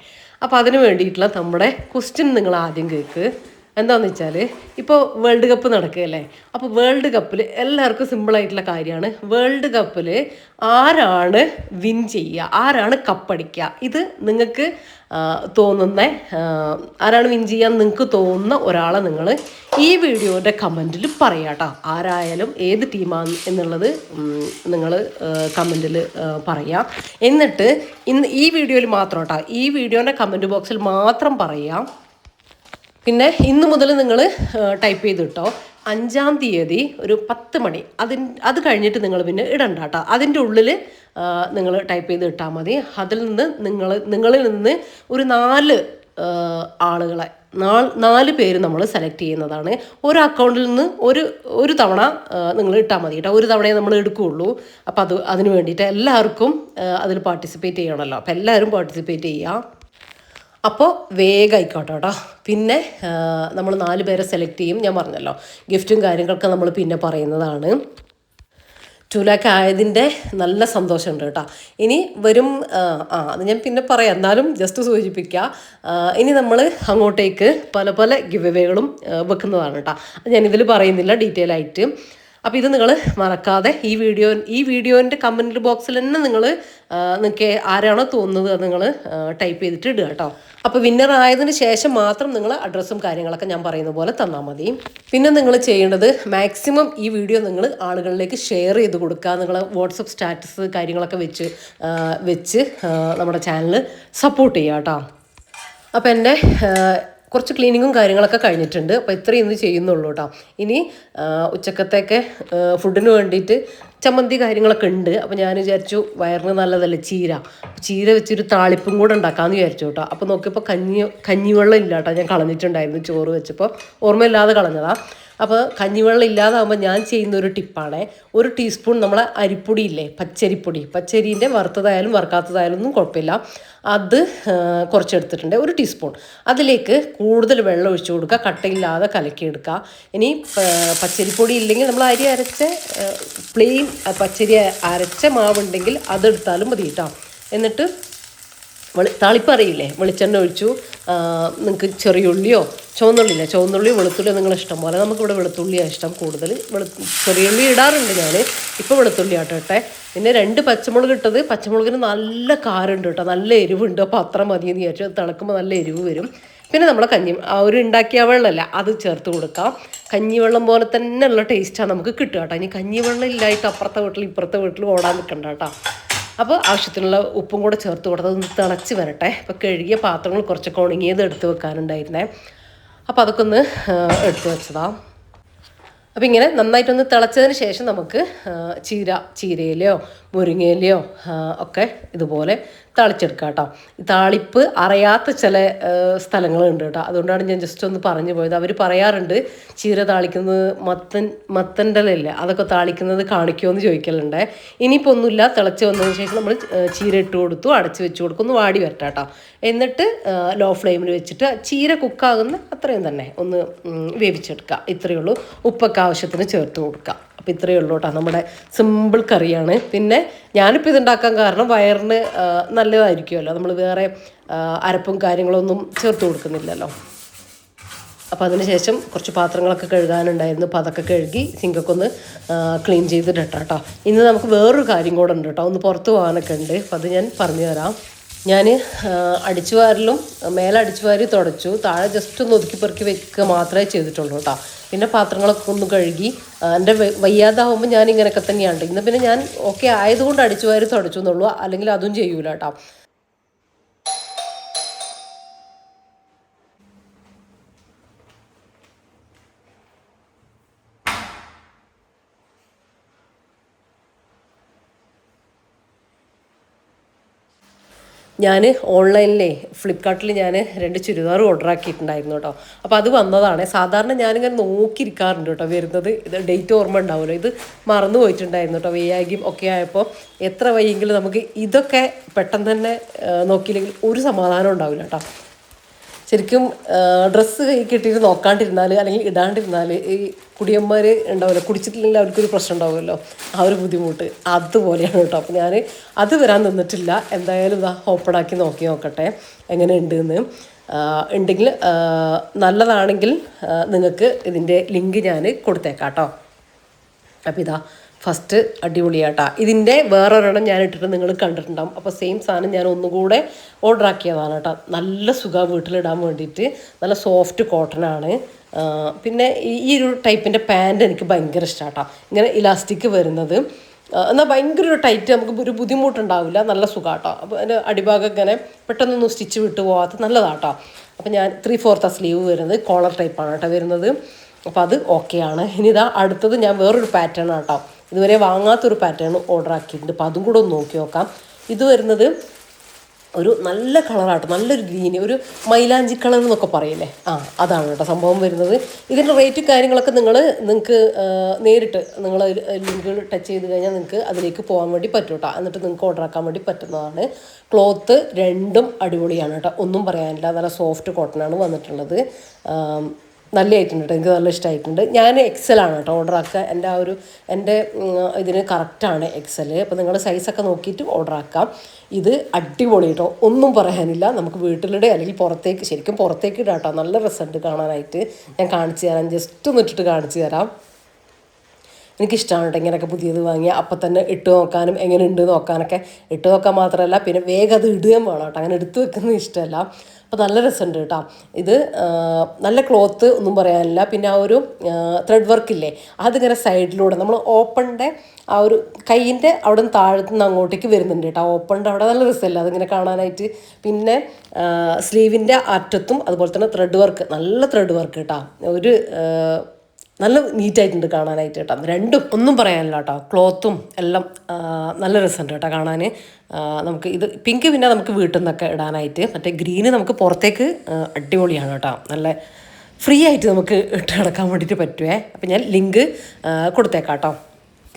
അപ്പോൾ അതിന് വേണ്ടിയിട്ടുള്ള നമ്മുടെ ക്വസ്റ്റ്യൻ നിങ്ങൾ ആദ്യം കേൾക്ക്. എന്താണെന്ന് വെച്ചാൽ, ഇപ്പോൾ വേൾഡ് കപ്പ് നടക്കുകയല്ലേ. അപ്പോൾ വേൾഡ് കപ്പിൽ എല്ലാവർക്കും സിമ്പിളായിട്ടുള്ള കാര്യമാണ്, വേൾഡ് കപ്പിൽ ആരാണ് വിൻ ചെയ്യുക, ആരാണ് കപ്പടിക്കുക, ഇത് നിങ്ങൾക്ക് തോന്നുന്ന ആരാണ് വിൻ ചെയ്യാൻ നിങ്ങൾക്ക് തോന്നുന്ന ഒരാളെ നിങ്ങൾ ഈ വീഡിയോയുടെ കമൻറ്റിൽ പറയാം കേട്ടോ. ആരായാലും ഏത് ടീമാണ് എന്നുള്ളത് നിങ്ങൾ കമൻറ്റിൽ പറയാം. എന്നിട്ട് ഈ വീഡിയോയിൽ മാത്രം കേട്ടോ, ഈ വീഡിയോൻ്റെ കമൻറ്റ് ബോക്സിൽ മാത്രം പറയാം. പിന്നെ ഇന്ന് മുതൽ നിങ്ങൾ ടൈപ്പ് ചെയ്ത് കിട്ടോ 5-ാം തീയതി ഒരു 10 മണി, അത് കഴിഞ്ഞിട്ട് നിങ്ങൾ പിന്നെ ഇടണ്ട കേട്ടോ. അതിൻ്റെ ഉള്ളിൽ നിങ്ങൾ ടൈപ്പ് ചെയ്ത് ഇട്ടാൽ മതി. അതിൽ നിന്ന് നിങ്ങളിൽ നിന്ന് ഒരു 4 ആളുകളെ 4 പേര് നമ്മൾ സെലക്ട് ചെയ്യുന്നതാണ്. ഒരു അക്കൗണ്ടിൽ നിന്ന് ഒരു തവണ നിങ്ങൾ ഇട്ടാൽ മതി കേട്ടോ. ഒരു തവണയെ നമ്മൾ എടുക്കുകയുള്ളൂ. അപ്പോൾ അതിന് വേണ്ടിയിട്ട് എല്ലാവർക്കും അതിൽ പാർട്ടിസിപ്പേറ്റ് ചെയ്യണമല്ലോ. അപ്പോൾ എല്ലാവരും പാർട്ടിസിപ്പേറ്റ് ചെയ്യുക. അപ്പോൾ വേഗം ആയിക്കോട്ടെ കേട്ടോ. പിന്നെ നമ്മൾ 4 പേരെ സെലക്ട് ചെയ്യും. ഞാൻ പറഞ്ഞല്ലോ, ഗിഫ്റ്റും കാര്യങ്ങളൊക്കെ നമ്മൾ പിന്നെ പറയുന്നതാണ്. 2 lakh ആയതിൻ്റെ നല്ല സന്തോഷമുണ്ട് കേട്ടോ. ഇനി വരും അത് ഞാൻ പിന്നെ പറയാം, എന്നാലും ജസ്റ്റ് സൂചിപ്പിക്കുക. ഇനി നമ്മൾ അങ്ങോട്ടേക്ക് പല പല ഗിവ് അവേകളും വെക്കുന്നതാണ് കേട്ടോ. ഞാനിതിൽ പറയുന്നില്ല ഡീറ്റെയിൽ ആയിട്ട്. അപ്പോൾ ഇത് നിങ്ങൾ മറക്കാതെ ഈ വീഡിയോൻ്റെ കമൻറ്റ് ബോക്സിൽ തന്നെ നിങ്ങൾക്ക് ആരാണോ തോന്നുന്നത് അത് നിങ്ങൾ ടൈപ്പ് ചെയ്തിട്ട് ഇടുക കേട്ടോ. അപ്പോൾ വിന്നർ ആയതിനു ശേഷം മാത്രം നിങ്ങൾ അഡ്രസ്സും കാര്യങ്ങളൊക്കെ ഞാൻ പറയുന്ന പോലെ തന്നാൽ മതി. പിന്നെ നിങ്ങൾ ചെയ്യേണ്ടത് മാക്സിമം ഈ വീഡിയോ നിങ്ങൾ ആളുകളിലേക്ക് ഷെയർ ചെയ്ത് കൊടുക്കുക. നിങ്ങൾ വാട്സപ്പ് സ്റ്റാറ്റസ് കാര്യങ്ങളൊക്കെ വെച്ച് നമ്മുടെ ചാനൽ സപ്പോർട്ട് ചെയ്യുക കേട്ടോ. അപ്പോൾ എൻ്റെ കുറച്ച് ക്ലീനിങ്ങും കാര്യങ്ങളൊക്കെ കഴിഞ്ഞിട്ടുണ്ട്. അപ്പോൾ ഇത്രയും ഇന്ന് ചെയ്യുന്നുള്ളൂ കേട്ടോ. ഇനി ഉച്ചക്കത്തേക്ക് ഫുഡിന് വേണ്ടിയിട്ട് ചമ്മന്തി കാര്യങ്ങളൊക്കെ ഉണ്ട്. അപ്പോൾ ഞാൻ വിചാരിച്ചു വയറിന് നല്ലതല്ലേ ചീര വെച്ചൊരു താളിപ്പും കൂടെ ഉണ്ടാക്കാമെന്ന് വിചാരിച്ചു കേട്ടോ. അപ്പോൾ നോക്കിയപ്പോൾ കഞ്ഞിവെള്ളം ഇല്ല കേട്ടോ. ഞാൻ കളഞ്ഞിട്ടുണ്ടായിരുന്നു ചോറ് വെച്ചപ്പോൾ, ഓർമ്മയില്ലാതെ കളഞ്ഞതാണ്. അപ്പോൾ കഞ്ഞിവെള്ളം ഇല്ലാതാകുമ്പോൾ ഞാൻ ചെയ്യുന്നൊരു ടിപ്പാണ്, 1 ടീസ്പൂൺ നമ്മളെ അരിപ്പൊടി ഇല്ലേ, പച്ചരീൻ്റെ വറുത്തതായാലും വറുക്കാത്തതായാലും ഒന്നും കുഴപ്പമില്ല, അത് കുറച്ചെടുത്തിട്ടുണ്ട്, 1 ടീസ്പൂൺ. അതിലേക്ക് കൂടുതൽ വെള്ളം ഒഴിച്ചു കൊടുക്കുക, കട്ടയില്ലാതെ കലക്കിയെടുക്കുക. ഇനി പച്ചരിപ്പൊടി ഇല്ലെങ്കിൽ നമ്മൾ അരി അരച്ച പ്ലെയിൻ പച്ചരി അരച്ച മാവുണ്ടെങ്കിൽ അതെടുത്താലും മതി കേട്ടോ. എന്നിട്ട് താളിപ്പ് അറിയില്ലേ, വെളിച്ചെണ്ണ ഒഴിച്ചു. നിങ്ങൾക്ക് ചെറിയുള്ളിയോ ചുവന്നുള്ളിയോ വെളുത്തുള്ളിയോ നിങ്ങളുടെ ഇഷ്ടം പോലെ. നമുക്കിവിടെ വെളുത്തുള്ളിയാണ് ഇഷ്ടം കൂടുതൽ. ചെറിയുള്ളി ഇടാറുണ്ട് ഞാൻ, ഇപ്പോൾ വെളുത്തുള്ളി ആട്ടോ ഇട്ടെ. പിന്നെ 2 പച്ചമുളക് ഇട്ടത്, പച്ചമുളകിന് നല്ല കാറുണ്ട് കേട്ടോ, നല്ല എരിവുണ്ട്. അപ്പോൾ അത്ര മതിയെന്ന് വിചാരിച്ചു. തിളക്കുമ്പോൾ നല്ല എരിവ് വരും. പിന്നെ നമ്മളെ ഒരു ഉണ്ടാക്കിയ വെള്ളമല്ല അത് ചേർത്ത് കൊടുക്കാം. കഞ്ഞിവെള്ളം പോലെ തന്നെ ഉള്ള ടേസ്റ്റാണ് നമുക്ക് കിട്ടുക കേട്ടോ. ഇനി കഞ്ഞിവെള്ളം ഇല്ലായിട്ട് അപ്പുറത്തെ വീട്ടിൽ ഇപ്പുറത്തെ വീട്ടിൽ ഓടാൻ നിൽക്കണ്ട കേട്ടോ. അപ്പോൾ ആവശ്യത്തിനുള്ള ഉപ്പും കൂടെ ചേർത്ത് കൊടുത്ത് അതൊന്ന് തിളച്ച് വരട്ടെ. അപ്പോൾ കഴുകിയ പാത്രങ്ങൾ കുറച്ചൊക്കെ ഉണങ്ങിയത് എടുത്ത് വെക്കാനുണ്ടായിരുന്നേ. അപ്പോൾ അതൊക്കെ ഒന്ന് എടുത്ത് വെച്ചതാണ്. അപ്പോൾ ഇങ്ങനെ നന്നായിട്ടൊന്ന് തിളച്ചതിന് ശേഷം നമുക്ക് ചീരയിലയോ മുരിങ്ങയിലയോ ഒക്കെ ഇതുപോലെ താളിച്ചെടുക്കാം കേട്ടോ. ഈ താളിപ്പ് അറിയാത്ത ചില സ്ഥലങ്ങളുണ്ട് കേട്ടോ. അതുകൊണ്ടാണ് ഞാൻ ജസ്റ്റ് ഒന്ന് പറഞ്ഞു പോയത്. അവർ പറയാറുണ്ട് ചീര താളിക്കുന്നത് മത്തൻ്റെ ഇല അതൊക്കെ താളിക്കുന്നത് കാണിക്കുമോ എന്ന് ചോദിക്കലുണ്ട്. ഇനിയിപ്പോൾ ഒന്നുമില്ല, തിളച്ച് വന്നതിന് ശേഷം നമ്മൾ ചീര ഇട്ട് കൊടുത്തു, അടച്ച് വെച്ച് കൊടുക്കും, ഒന്ന് വാടി വരട്ടെ കേട്ടോ. എന്നിട്ട് ലോ ഫ്ലെയിമിൽ വെച്ചിട്ട് ചീര കുക്കാകുന്ന അത്രയും തന്നെ ഒന്ന് വേവിച്ചെടുക്കുക. ഇത്രയേ ഉള്ളൂ. ഉപ്പൊക്കെ ആവശ്യത്തിന് ചേർത്ത് കൊടുക്കുക. അപ്പോൾ ഇത്രയേ ഉള്ളൂ കേട്ടോ, നമ്മുടെ സിമ്പിൾ കറിയാണ്. പിന്നെ ഞാനിപ്പോൾ ഇതുണ്ടാക്കാൻ കാരണം വയറിന് നല്ലതായിരിക്കുമല്ലോ, നമ്മൾ വേറെ അരപ്പും കാര്യങ്ങളൊന്നും ചേർത്ത് കൊടുക്കുന്നില്ലല്ലോ. അപ്പോൾ അതിന് ശേഷം കുറച്ച് പാത്രങ്ങളൊക്കെ കഴുകാനുണ്ടായിരുന്നു. അപ്പോൾ അതൊക്കെ കഴുകി സിങ്കൊക്കെ ഒന്ന് ക്ലീൻ ചെയ്തിട്ട് കേട്ടോ. ഇന്ന് നമുക്ക് വേറൊരു കാര്യം കൂടെ ഉണ്ട് കേട്ടോ, ഒന്ന് പുറത്ത് പോകാനൊക്കെ ഉണ്ട്. അപ്പോൾ അത് ഞാൻ പറഞ്ഞു തരാം. ഞാൻ അടിച്ചുവാരലും മേലെ അടിച്ചുവാരി തുടച്ചു, താഴെ ജസ്റ്റ് ഒന്ന് ഒതുക്കി പെറുക്കി വെക്കുക മാത്രമേ ചെയ്തിട്ടുള്ളൂ കേട്ടോ. പിന്നെ പാത്രങ്ങളൊക്കെ ഒന്ന് കഴുകി. എൻ്റെ വയ്യാതാവുമ്പോൾ ഞാൻ ഇങ്ങനെയൊക്കെ തന്നെയാണ്. ഇന്ന് പിന്നെ ഞാൻ ഓക്കെ ആയതുകൊണ്ട് അടിച്ചുവാരി തുടച്ചു എന്നുള്ളൂ, അല്ലെങ്കിൽ അതും ചെയ്യൂല കേട്ടോ. ഞാൻ ഓൺലൈനിലേ ഫ്ലിപ്കാർട്ടിൽ ഞാൻ 2 ചുരിദാർ ഓർഡർ ആക്കിയിട്ടുണ്ടായിരുന്നു കേട്ടോ. അപ്പോൾ അത് വന്നതാണ്. സാധാരണ ഞാനിങ്ങനെ നോക്കിയിരിക്കാറുണ്ട് കേട്ടോ വരുന്നത്. ഇത് ഡേറ്റ് ഓർമ്മ ഉണ്ടാവുമല്ലോ, ഇത് മറന്നു പോയിട്ടുണ്ടായിരുന്നു കേട്ടോ. വയ്യാകിയും ഒക്കെ ആയപ്പോൾ എത്ര വയ്യെങ്കിലും നമുക്ക് ഇതൊക്കെ പെട്ടെന്ന് തന്നെ നോക്കിയില്ലെങ്കിൽ ഒരു സമാധാനം ഉണ്ടാവില്ല കേട്ടോ. ശരിക്കും ഡ്രസ്സ് കൈ കിട്ടിയിട്ട് നോക്കാണ്ടിരുന്നാൽ അല്ലെങ്കിൽ ഇടാണ്ടിരുന്നാൽ ഈ കുടിയന്മാർ ഉണ്ടാവില്ല, കുടിച്ചിട്ടില്ലെങ്കിൽ അവർക്കൊരു പ്രശ്നം ഉണ്ടാവുമല്ലോ, ആ ഒരു ബുദ്ധിമുട്ട് അതുപോലെയാണ് കേട്ടോ. അപ്പോൾ ഞാൻ അത് വരാൻ നിന്നിട്ടില്ല. എന്തായാലും ഇതാ ഓപ്പണാക്കി നോക്കട്ടെ എങ്ങനെ ഉണ്ടെങ്കിൽ നല്ലതാണെങ്കിൽ നിങ്ങൾക്ക് ഇതിൻ്റെ ലിങ്ക് ഞാൻ കൊടുത്തേക്കാം കേട്ടോ. അപ്പോൾ ഇതാ ഫസ്റ്റ് അടിപൊളിയാട്ടാ. ഇതിൻ്റെ വേറൊരെണ്ണം ഞാൻ ഇട്ടിട്ട് നിങ്ങൾ കണ്ടിട്ടുണ്ടാകും. അപ്പോൾ സെയിം സാധനം ഞാൻ ഒന്നുകൂടെ ഓർഡർ ആക്കിയതാണ് കേട്ടോ. നല്ല സുഖം വീട്ടിലിടാൻ വേണ്ടിയിട്ട്, നല്ല സോഫ്റ്റ് കോട്ടനാണ്. പിന്നെ ഈ ഒരു ടൈപ്പിൻ്റെ പാൻറ് എനിക്ക് ഭയങ്കര ഇഷ്ടമാണ് കേട്ടോ. ഇങ്ങനെ ഇലാസ്റ്റിക് വരുന്നത്, എന്നാൽ ഭയങ്കര ഒരു ടൈറ്റ് നമുക്ക് ഒരു ബുദ്ധിമുട്ടുണ്ടാവില്ല, നല്ല സുഖമാട്ടോ. അപ്പോൾ അതിൻ്റെ അടിഭാഗം ഇങ്ങനെ പെട്ടെന്നൊന്നും സ്റ്റിച്ച് വിട്ടു പോകാത്ത നല്ലതാട്ടോ. അപ്പോൾ ഞാൻ 3/4 സ്ലീവ് വരുന്നത് കോളർ ടൈപ്പാണ് കേട്ടോ വരുന്നത്. അപ്പോൾ അത് ഓക്കെയാണ്. ഇനി ഇതാ അടുത്തത് ഞാൻ വേറൊരു പാറ്റേൺ ആട്ടോ, ഇതുവരെ വാങ്ങാത്തൊരു പാറ്റേൺ ഓർഡർ ആക്കിയിട്ടുണ്ട്. അപ്പോൾ അതും കൂടെ ഒന്ന് നോക്കി നോക്കാം. ഇത് വരുന്നത് ഒരു നല്ല കളറാട്ടോ, നല്ലൊരു ഗ്രീന്, മൈലാഞ്ചി കളർ എന്നൊക്കെ പറയില്ലേ, അതാണ് കേട്ടോ സംഭവം വരുന്നത്. ഇതിൻ്റെ റേറ്റ് കാര്യങ്ങളൊക്കെ നിങ്ങൾക്ക് നേരിട്ട് നിങ്ങൾ ലിങ്ക് ടച്ച് ചെയ്ത് കഴിഞ്ഞാൽ നിങ്ങൾക്ക് അതിലേക്ക് പോകാൻ വേണ്ടി പറ്റും കേട്ടോ. എന്നിട്ട് നിങ്ങൾക്ക് ഓർഡർ ആക്കാൻ വേണ്ടി പറ്റുന്നതാണ്. ക്ലോത്ത് രണ്ടും അടിപൊളിയാണ് കേട്ടോ, ഒന്നും പറയാനില്ല. നല്ല സോഫ്റ്റ് കോട്ടനാണ് വന്നിട്ടുള്ളത്. നല്ലതായിട്ടുണ്ട് കേട്ടോ, എനിക്ക് നല്ല ഇഷ്ടമായിട്ടുണ്ട്. ഞാൻ എക്സലാണ് കേട്ടോ ഓർഡർ ആക്കുക. എൻ്റെ ഇതിന് കറക്റ്റാണ് എക്സൽ. അപ്പോൾ നിങ്ങൾ സൈസൊക്കെ നോക്കിയിട്ട് ഓർഡർ ആക്കാം. ഇത് അടിപൊളി കേട്ടോ, ഒന്നും പറയാനില്ല. നമുക്ക് വീട്ടിലിടെ അല്ലെങ്കിൽ പുറത്തേക്ക്, ശരിക്കും പുറത്തേക്ക് ഇടാം കേട്ടോ, നല്ല രസമുണ്ട് കാണാനായിട്ട്. ഞാൻ കാണിച്ചു തരാം, ജസ്റ്റ് ഒന്ന് ഇട്ടിട്ട് കാണിച്ചു തരാം. എനിക്കിഷ്ടമാണ് കേട്ടോ ഇങ്ങനെയൊക്കെ പുതിയത് വാങ്ങിയ അപ്പം തന്നെ ഇട്ട് നോക്കാനും എങ്ങനെയുണ്ട് നോക്കാനൊക്കെ. ഇട്ട് നോക്കാൻ മാത്രമല്ല, പിന്നെ വേഗം അത് ഇടുകയും വേണം കേട്ടോ, അങ്ങനെ എടുത്ത് വെക്കുന്നത് ഇഷ്ടമല്ല. അപ്പോൾ നല്ല രസമുണ്ട് കേട്ടോ. ഇത് നല്ല ക്ലോത്ത്, ഒന്നും പറയാനില്ല. പിന്നെ ആ ഒരു ത്രെഡ് വർക്കില്ലേ, അതിങ്ങനെ സൈഡിലൂടെ നമ്മൾ ഓപ്പണിൻ്റെ ആ ഒരു കൈയിൻ്റെ അവിടെ നിന്ന് താഴത്തുനിന്ന് അങ്ങോട്ടേക്ക് വരുന്നുണ്ട് കേട്ടോ. ഓപ്പണിൻ്റെ അവിടെ നല്ല രസമല്ല അതിങ്ങനെ കാണാനായിട്ട്. പിന്നെ സ്ലീവിൻ്റെ അറ്റത്തും അതുപോലെ തന്നെ ത്രെഡ് വർക്ക്, നല്ല ത്രെഡ് വർക്ക് കേട്ടോ. നല്ല നീറ്റായിട്ടുണ്ട് കാണാനായിട്ട് കേട്ടോ. രണ്ടും ഒന്നും പറയാനില്ല കേട്ടോ, ക്ലോത്തും എല്ലാം നല്ല രസമുണ്ട് കേട്ടോ കാണാൻ. നമുക്ക് ഇത് പിങ്ക് പിന്നെ നമുക്ക് വീട്ടിൽ നിന്നൊക്കെ ഇടാനായിട്ട്, മറ്റേ ഗ്രീന് നമുക്ക് പുറത്തേക്ക് അടിപൊളിയാണ് കേട്ടോ. നല്ല ഫ്രീ ആയിട്ട് നമുക്ക് ഇട്ട് കിടക്കാൻ വേണ്ടിയിട്ട് പറ്റുമേ. അപ്പം ഞാൻ ലിങ്ക് കൊടുത്തേക്കാം കേട്ടോ.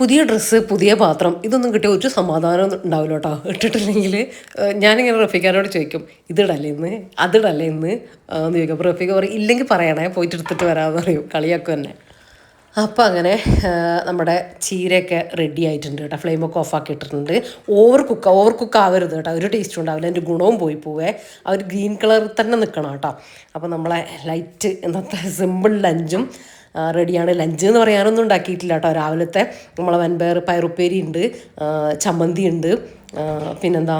പുതിയ ഡ്രസ്സ്, പുതിയ പാത്രം, ഇതൊന്നും കിട്ടിയ ഒരു സമാധാനം ഉണ്ടാവില്ല കേട്ടോ ഇട്ടിട്ടില്ലെങ്കിൽ. ഞാനിങ്ങനെ റഫീഖാനോട് ചോദിക്കും, ഇതിടല്ലേ ഇന്ന്, അതിടല്ലേ ഇന്ന് എന്ന് ചോദിക്കും. അപ്പോൾ റഫീഖ പറയും, ഇല്ലെങ്കിൽ പറയണേ, പോയിട്ട് എടുത്തിട്ട് വരാമെന്ന് പറയും, കളിയാക്കും തന്നെ. അപ്പോൾ അങ്ങനെ നമ്മുടെ ചീരയൊക്കെ റെഡി ആയിട്ടുണ്ട് കേട്ടോ. ഫ്ലെയിമൊക്കെ ഓഫാക്കി ഇട്ടിട്ടുണ്ട്. ഓവർ കുക്ക് ആവരുത് കേട്ടോ, ഒരു ടേസ്റ്റും ഉണ്ടാവില്ല, അതിൻ്റെ ഗുണവും പോവേ. ആ ഒരു ഗ്രീൻ കളറിൽ തന്നെ നിൽക്കണം കേട്ടോ. അപ്പോൾ നമ്മളെ ലൈറ്റ് ഇന്നത്തെ സിമ്പിൾ ലഞ്ചും റെഡിയാണ്. ലഞ്ച് എന്ന് പറയാനൊന്നും ഉണ്ടാക്കിയിട്ടില്ല കേട്ടോ. രാവിലത്തെ നമ്മളെ വൻപയർ പയറുപ്പേരി ഉണ്ട്, ചമ്മന്തി ഉണ്ട്, പിന്നെന്താ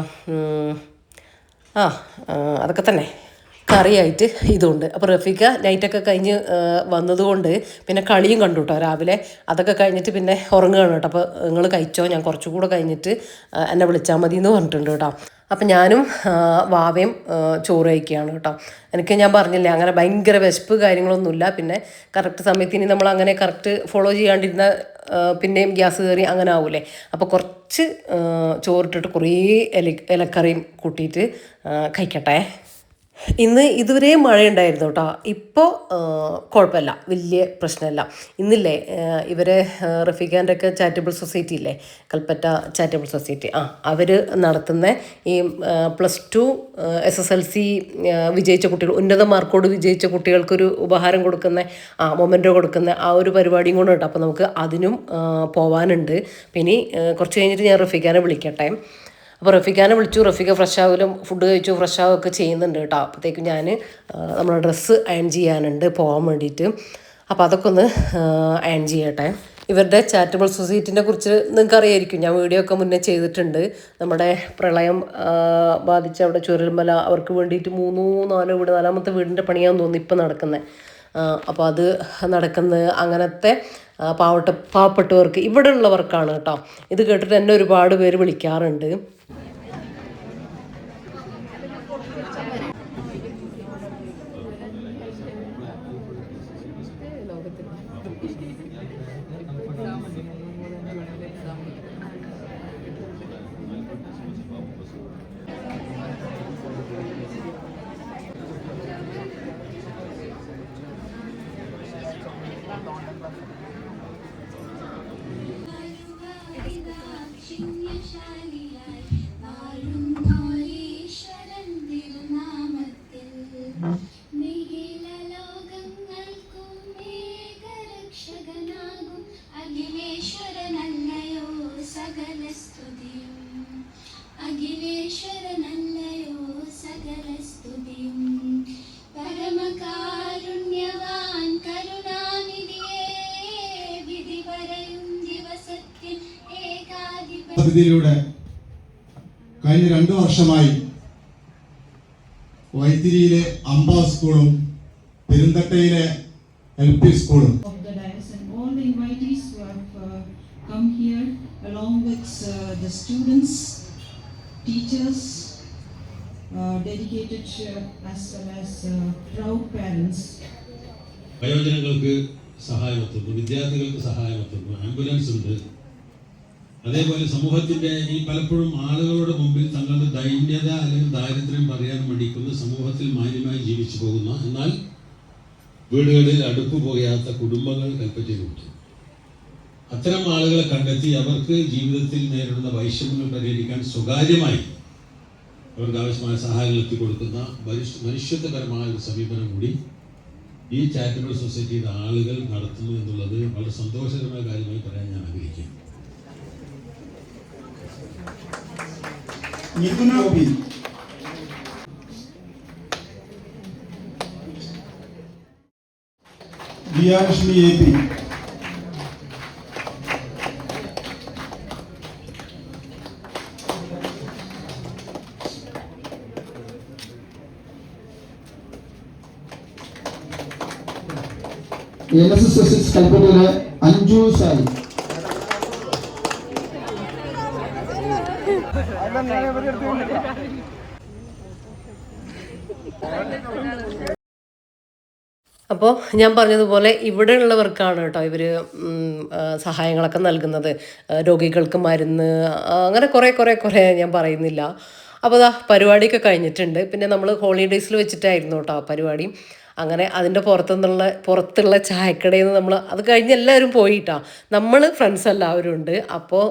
അതൊക്കെ തന്നെ കറിയായിട്ട് ഇതുണ്ട്. അപ്പോൾ റഫീഖ നൈറ്റൊക്കെ കഴിഞ്ഞ് വന്നതുകൊണ്ട് പിന്നെ കളിയും കണ്ടു കേട്ടോ രാവിലെ. അതൊക്കെ കഴിഞ്ഞിട്ട് പിന്നെ ഉറങ്ങുകയാണ് കേട്ടോ. അപ്പോൾ നിങ്ങൾ കഴിച്ചോ, ഞാൻ കുറച്ചുകൂടെ കഴിഞ്ഞിട്ട് എന്നെ വിളിച്ചാൽ മതി എന്ന് പറഞ്ഞിട്ടുണ്ട് കേട്ടോ. അപ്പം ഞാനും വാവയും ചോറ് കഴിക്കുകയാണ് കേട്ടോ. എനിക്ക് ഞാൻ പറഞ്ഞില്ലേ, അങ്ങനെ ഭയങ്കര വിശപ്പ് കാര്യങ്ങളൊന്നുമില്ല. പിന്നെ കറക്റ്റ് സമയത്ത് ഇനി നമ്മൾ അങ്ങനെ കറക്റ്റ് ഫോളോ ചെയ്യാണ്ടിരുന്ന പിന്നെയും ഗ്യാസ് കയറി അങ്ങനെ ആവൂലേ. അപ്പോൾ കുറച്ച് ചോറിട്ടിട്ട് കുറേ ഇലക്കറിയും കൂട്ടിയിട്ട് കഴിക്കട്ടെ. ഇന്ന് ഇതുവരെ മഴയുണ്ടായിരുന്നു കേട്ടോ. ഇപ്പോൾ കുഴപ്പമില്ല, വലിയ പ്രശ്നമില്ല. ഇന്നില്ലേ ഇവരെ റഫീഖാൻ്റെ ഒക്കെ ചാരിറ്റബിൾ സൊസൈറ്റി ഇല്ലേ, കൽപ്പറ്റ ചാരിറ്റബിൾ സൊസൈറ്റി, അവർ നടത്തുന്ന ഈ +2 SSLC വിജയിച്ച കുട്ടികൾ, ഉന്നത മാർക്കോട് വിജയിച്ച കുട്ടികൾക്കൊരു ഉപഹാരം കൊടുക്കുന്ന മൊമെൻറ്റോ കൊടുക്കുന്ന ആ ഒരു പരിപാടിയും കൂടെ കേട്ടോ. അപ്പോൾ നമുക്ക് അതിനും പോവാനുണ്ട്. പിന്നെ കുറച്ച് കഴിഞ്ഞിട്ട് ഞാൻ റഫീഖാനെ വിളിക്കട്ടെ. അപ്പോൾ റഫീഖാനെ വിളിച്ചു. റഫീഖ ഫ്രഷ് ആവലും ഫുഡ് കഴിച്ചു, ഫ്രഷ് ആവുകയൊക്കെ ചെയ്യുന്നുണ്ട് കേട്ടോ. അപ്പോഴത്തേക്കും ഞാൻ നമ്മുടെ ഡ്രസ്സ് അയൺ ചെയ്യാനുണ്ട് പോകാൻ വേണ്ടിയിട്ട്. അപ്പോൾ അതൊക്കെ ഒന്ന് അയൺ ചെയ്യട്ടെ. ഇവരുടെ ചാരിറ്റബിൾ സൊസൈറ്റിനെ കുറിച്ച് നിങ്ങൾക്ക് അറിയായിരിക്കും, ഞാൻ വീഡിയോ ഒക്കെ മുന്നേ ചെയ്തിട്ടുണ്ട്. നമ്മുടെ പ്രളയം ബാധിച്ച അവിടെ ചുരൽമല അവർക്ക് വേണ്ടിയിട്ട് 3-4 വീട്, 4ാമത്തെ വീടിൻ്റെ പണിയാന്ന് തോന്നുന്നു ഇപ്പം നടക്കുന്നത്. അപ്പോൾ അത് നടക്കുന്നത് അങ്ങനത്തെ പാവപ്പെട്ടവർക്ക് ഇവിടെ ഉള്ളവർക്കാണ് കേട്ടോ. ഇത് കേട്ടിട്ട് എന്നെ ഒരുപാട് പേര് വിളിക്കാറുണ്ട്. പദ്ധതിയിലൂടെ കഴിഞ്ഞ 2 വർഷമായി വൈത്തിരിയിലെ അംബ സ്കൂളും പെരുന്തട്ടയിലെ LP സ്കൂളും all the invitees who have come here along with the students, teachers, dedicated as well as proud parents. വയോജനങ്ങൾക്ക് സഹായമെത്തുന്നു, വിദ്യാർത്ഥികൾക്ക് സഹായമെത്തുന്നു, ആംബുലൻസ് ഉണ്ട്. അതേപോലെ സമൂഹത്തിൻ്റെ ഈ പലപ്പോഴും ആളുകളുടെ മുമ്പിൽ തങ്ങളുടെ ദൈന്യത അല്ലെങ്കിൽ ദാരിദ്ര്യം പറയാൻ മടിക്കുന്ന, സമൂഹത്തിൽ മാന്യമായി ജീവിച്ചു പോകുന്ന എന്നാൽ വീടുകളിൽ അടുപ്പ് പോകാത്ത കുടുംബങ്ങൾ കൽപ്പറ്റയിലുണ്ട്. അത്തരം ആളുകളെ കണ്ടെത്തി അവർക്ക് ജീവിതത്തിൽ നേരിടുന്ന വൈഷമ്യങ്ങൾ പരിഹരിക്കാൻ സ്വകാര്യമായി അവർക്ക് ആവശ്യമായ സഹായങ്ങൾ എത്തിക്കൊടുക്കുന്ന മനുഷ്യത്വപരമായ ഒരു സമീപനം കൂടി ഈ ചാരിറ്റബിൾ സൊസൈറ്റിയുടെ ആളുകൾ നടത്തുന്നു എന്നുള്ളത് വളരെ സന്തോഷകരമായ കാര്യമായി പറയാൻ ഞാൻ ആഗ്രഹിക്കുന്നു. Vijayalakshmi AP, NSS കൽപ്പറ്റയിലെ Anju Sai. അപ്പോൾ ഞാൻ പറഞ്ഞതുപോലെ ഇവിടെ ഉള്ളവർക്കാണ് കേട്ടോ ഇവർ സഹായങ്ങളൊക്കെ നൽകുന്നത്. രോഗികൾക്ക് മരുന്ന്, അങ്ങനെ കുറേ ഞാൻ പറയുന്നില്ല. അപ്പോൾ അതാ പരിപാടിയൊക്കെ കഴിഞ്ഞിട്ടുണ്ട്. പിന്നെ നമ്മൾ ഹോളിഡേയ്സിൽ വെച്ചിട്ടായിരുന്നു കേട്ടോ പരിപാടി. അങ്ങനെ അതിൻ്റെ പുറത്തുള്ള ചായക്കടയിൽ നിന്ന് നമ്മൾ അത് കഴിഞ്ഞ് എല്ലാവരും പോയിട്ടാ. നമ്മൾ ഫ്രണ്ട്സ് എല്ലാവരും ഉണ്ട്. അപ്പോൾ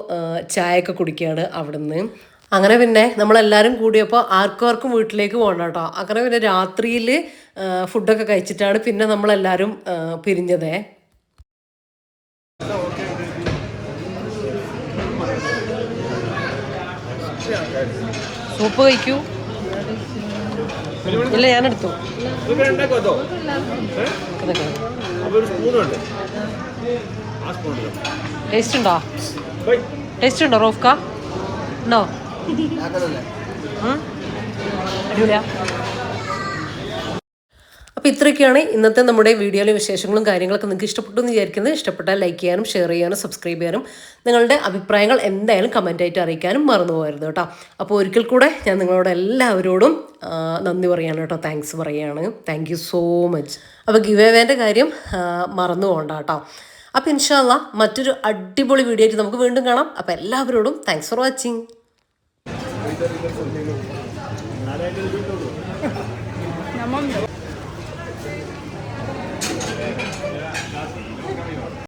ചായയൊക്കെ കുടിക്കുകയാണ് അവിടുന്ന്. അങ്ങനെ പിന്നെ നമ്മളെല്ലാവരും കൂടിയപ്പോൾ ആർക്കും വീട്ടിലേക്ക് പോകണം കേട്ടോ. അങ്ങനെ പിന്നെ രാത്രിയിൽ ഫുഡൊക്കെ കഴിച്ചിട്ടാണ് പിന്നെ നമ്മളെല്ലാവരും പിരിഞ്ഞതേ. സൂപ്പ് കഴിക്കൂ. ഇല്ല, ഞാനെടുത്തു. ടേസ്റ്റ് ഉണ്ടോ റോഫ്ക? ഉണ്ടോ? അടിപൊളിയാ. അപ്പോൾ ഇത്രയൊക്കെയാണ് ഇന്നത്തെ നമ്മുടെ വീഡിയോയിലെ വിശേഷങ്ങളും കാര്യങ്ങളൊക്കെ നിങ്ങൾക്ക് ഇഷ്ടപ്പെട്ടു എന്ന് വിചാരിക്കുന്നത്. ഇഷ്ടപ്പെട്ടാൽ ലൈക്ക് ചെയ്യാനും ഷെയർ ചെയ്യാനും സബ്സ്ക്രൈബ് ചെയ്യാനും നിങ്ങളുടെ അഭിപ്രായങ്ങൾ എന്തായാലും കമൻറ്റായിട്ട് അറിയിക്കാനും മറന്നു പോകരുത് കേട്ടോ. അപ്പോൾ ഒരിക്കൽ കൂടെ ഞാൻ നിങ്ങളോട് എല്ലാവരോടും നന്ദി പറയുകയാണ് കേട്ടോ. താങ്ക്സ് പറയുകയാണ്. Thank you so much. അപ്പോൾ ഗിവ് അവേൻ്റെ കാര്യം മറന്നു പോകണ്ട കേട്ടോ. അപ്പോൾ ഇൻഷാ അല്ലാഹ് മറ്റൊരു അടിപൊളി വീഡിയോ ആയിട്ട് നമുക്ക് വീണ്ടും കാണാം. അപ്പോൾ എല്ലാവരോടും താങ്ക്സ് ഫോർ വാച്ചിങ്.